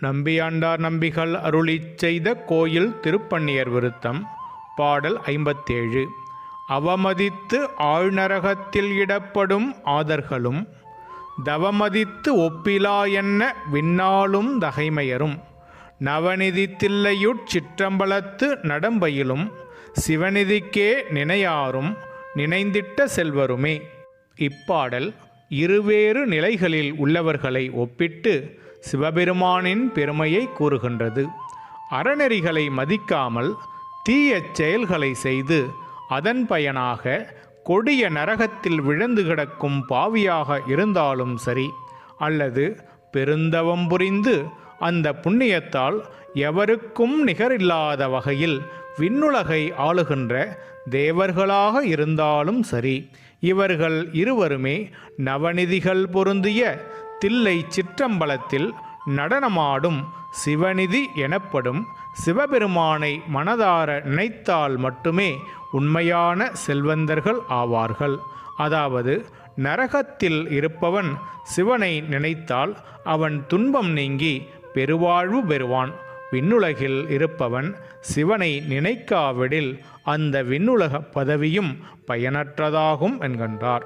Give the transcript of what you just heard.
நம்பியாண்டார் நம்பிகள் அருளிச் செய்த கோயில் திருப்பன்னியர் விருத்தம். பாடல் 57. அவமதித்து ஆழ்நரகத்தில் இடப்படும் ஆதர்களும் தவமதித்து ஒப்பிலா என்ன விண்ணாலும் தகைமையரும் நவநிதித்தில்லையுட் சிற்றம்பலத்து நடம்பயிலும் சிவநிதிக்கே நினையாரும் நினைந்திட்ட செல்வருமே. இப்பாடல் இருவேறு நிலைகளில் உள்ளவர்களை ஒப்பிட்டு சிவபெருமானின் பெருமையை கூறுகின்றது. அறநெறிகளை மதிக்காமல் தீய செயல்களை செய்து அதன் பயனாக கொடிய நரகத்தில் விழுந்து கிடக்கும் பாவியாக இருந்தாலும் சரி, அல்லது பெருந்தவம் புரிந்து அந்த புண்ணியத்தால் எவருக்கும் நிகரில்லாத வகையில் விண்ணுலகை ஆளுகின்ற தேவர்களாக இருந்தாலும் சரி, இவர்கள் இருவருமே நவநிதிகள் பொருந்திய தில்லை சிற்றம்பலத்தில் நடனமாடும் சிவநிதி எனப்படும் சிவபெருமானை மனதார நினைத்தால் மட்டுமே உண்மையான செல்வந்தர்கள் ஆவார்கள். அதாவது நரகத்தில் இருப்பவன் சிவனை நினைத்தால் அவன் துன்பம் நீங்கி பெருவாழ்வு பெறுவான். விண்ணுலகில் இருப்பவன் சிவனை நினைக்காவிடில் அந்த விண்ணுலக பதவியும் பயனற்றதாகும் என்கின்றார்.